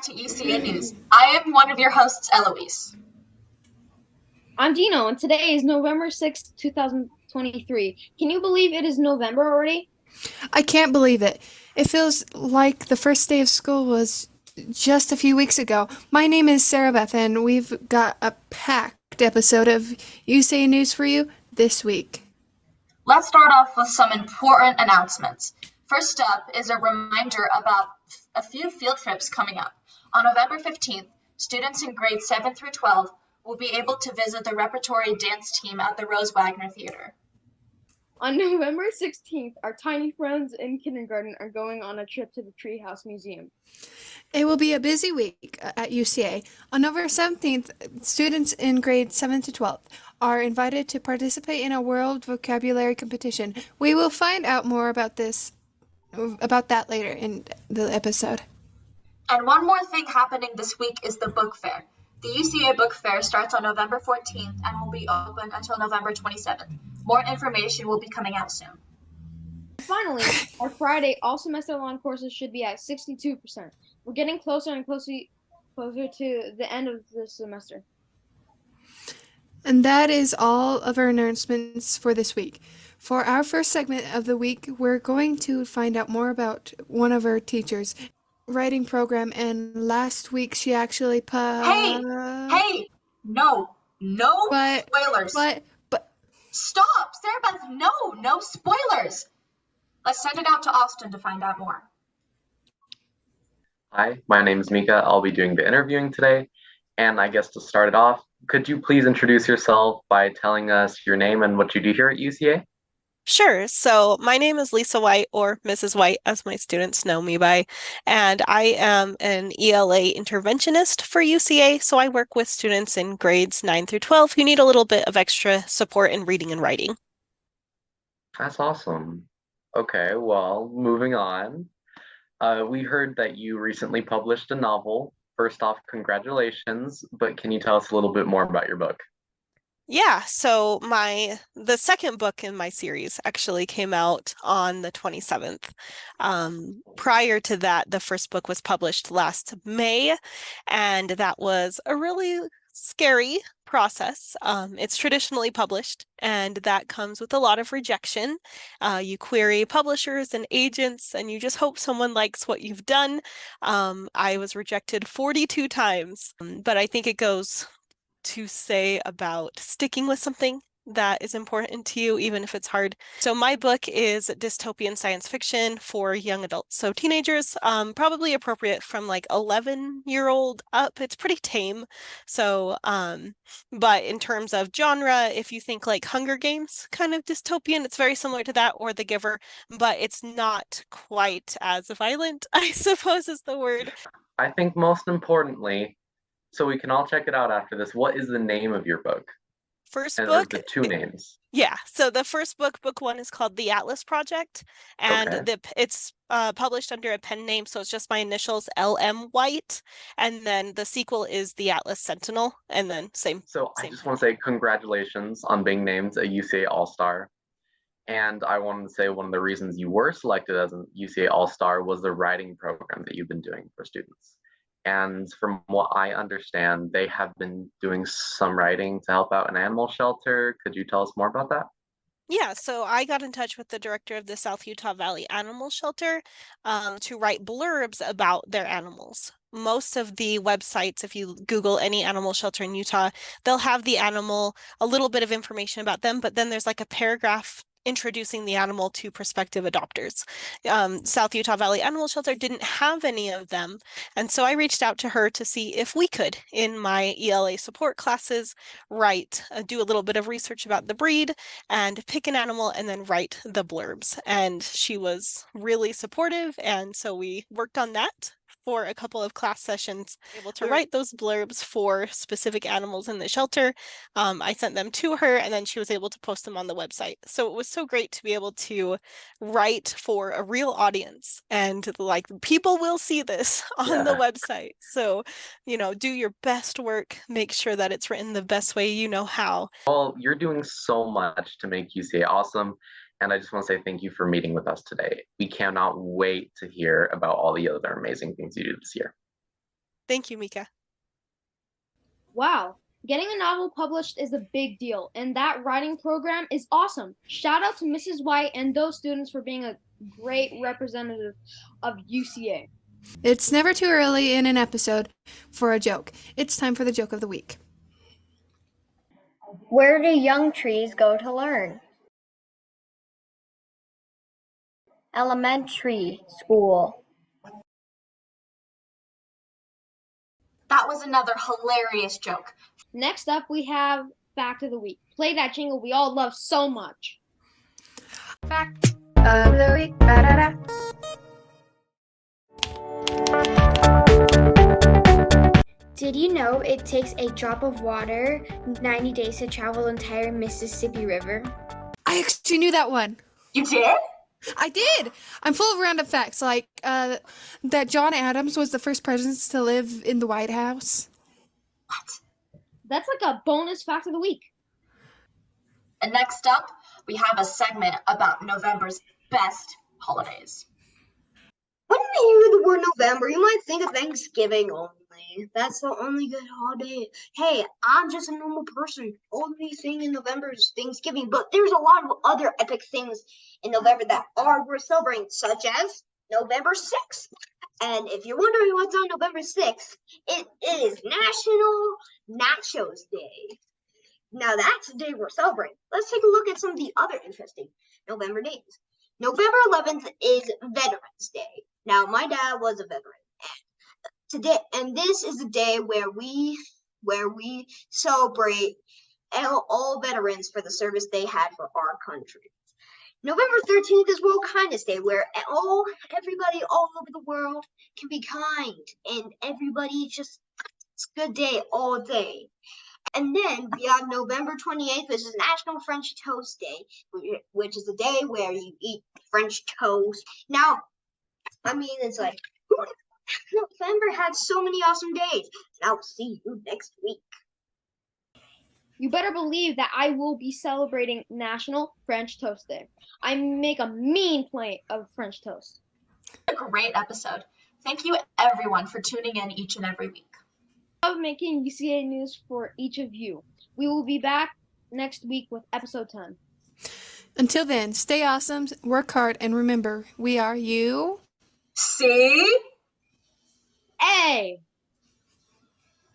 to UCA News. I am one of your hosts, Eloise. I'm Dino, and today is November 6th, 2023. Can you believe it is November already? I can't believe it. It feels like the first day of school was just a few weeks ago. My name is Sarah Beth, and we've got a packed episode of UCA News for you this week. Let's start off with some important announcements. First up is a reminder about a few field trips coming up. On November 15th, students in grades 7 through 12 will be able to visit the repertory dance team at the Rose Wagner Theater. On November 16th, our tiny friends in kindergarten are going on a trip to the Treehouse Museum. It will be a busy week at UCA. On November 17th, students in grades 7 to 12 are invited to participate in a world vocabulary competition. We will find out more about that later in the episode. And one more thing happening this week is the book fair. The UCA Book Fair starts on November 14th and will be open until November 27th. More information will be coming out soon. Finally, our Friday all semester long courses should be at 62%. We're getting closer and closer to the end of this semester. And that is all of our announcements for this week. For our first segment of the week, we're going to find out more about one of our teachers' writing program, and last week she actually Hey, no spoilers. But Stop, Sarah Beth, no spoilers. Let's send it out to Austin to find out more. Hi, my name is Mika. I'll be doing the interviewing today. And I guess to start it off, could you please introduce yourself by telling us your name and what you do here at UCA? Sure. So my name is Lisa White, or Mrs. White, as my students know me by, and I am an ELA interventionist for UCA. So I work with students in grades 9 through 12 who need a little bit of extra support in reading and writing. That's awesome. Okay, well, moving on. We heard that you recently published a novel. First off, congratulations, but can you tell us a little bit more about your book? Yeah, so the second book in my series actually came out on the 27th. Prior to that, the first book was published last May, and that was a really scary process. It's traditionally published, and that comes with a lot of rejection. You query publishers and agents, and you just hope someone likes what you've done. I was rejected 42 times, but I think it goes to say about sticking with something that is important to you, even if it's hard. So my book is dystopian science fiction for young adults, so teenagers, probably appropriate from like 11-year-old up. It's pretty tame. So, but in terms of genre, if you think like Hunger Games kind of dystopian, it's very similar to that, or The Giver, but it's not quite as violent, I suppose is the word. I think most importantly, so we can all check it out after this, what is the name of your book? First And book, the two names. Yeah, so the first book one is called The Atlas Project, and Okay. it's published under a pen name, so it's just my initials, LM White, and then the sequel is The Atlas Sentinel, and then same. I just want to say congratulations on being named a UCA All-Star. And I wanted to say one of the reasons you were selected as a UCA All-Star was the writing program that you've been doing for students. And from what I understand, they have been doing some writing to help out an animal shelter. Could you tell us more about that? Yeah, so I got in touch with the director of the South Utah Valley Animal Shelter to write blurbs about their animals. Most of the websites, if you Google any animal shelter in Utah, they'll have the animal, a little bit of information about them, but then there's like a paragraph introducing the animal to prospective adopters. South Utah Valley Animal Shelter didn't have any of them, and so I reached out to her to see if we could, in my ELA support classes, do a little bit of research about the breed and pick an animal and then write the blurbs. And she was really supportive, and so we worked on that for a couple of class sessions, able to write those blurbs for specific animals in the shelter. I sent them to her, and then she was able to post them on the website. So it was so great to be able to write for a real audience, and like people will see this on the website. So, do your best work, make sure that it's written the best way you know how. Well, you're doing so much to make UCA awesome. And I just want to say thank you for meeting with us today. We cannot wait to hear about all the other amazing things you do this year. Thank you, Mika. Wow. Getting a novel published is a big deal, and that writing program is awesome. Shout out to Mrs. White and those students for being a great representative of UCA. It's never too early in an episode for a joke. It's time for the joke of the week. Where do young trees go to learn? Elementary school. That was another hilarious joke. Next up, we have Fact of the Week. Play that jingle we all love so much. Fact of the week. Ba-da-da. Did you know it takes a drop of water 90 days to travel the entire Mississippi River? I actually knew that one. You did? I did. I'm full of random facts, like that John Adams was the first president to live in the White House. What? That's like a bonus fact of the week. And next up, we have a segment about November's best holidays. When you hear the word November, you might think of Thanksgiving only. That's the only good holiday. Hey, I'm just a normal person. Only thing in November is Thanksgiving, but there's a lot of other epic things in November that are worth celebrating, such as November 6th. And if you're wondering what's on November 6th, it is National Nachos Day. Now that's the day we're celebrating. Let's take a look at some of the other interesting November days. November 11th is Veterans Day. Now, my dad was a veteran. And this is the day where we celebrate all veterans for the service they had for our country. November 13th is World Kindness Day, where everybody all over the world can be kind, and everybody it's a good day all day. And then we have November 28th, which is National French Toast Day, which is a day where you eat French toast. Now, I mean, it's like, November had so many awesome days. And I'll see you next week. You better believe that I will be celebrating National French Toast Day. I make a mean plate of French toast. A great episode. Thank you, everyone, for tuning in each and every week. I love making UCA news for each of you. We will be back next week with episode 10. Until then, stay awesome, work hard, and remember, we are you. See? Hey!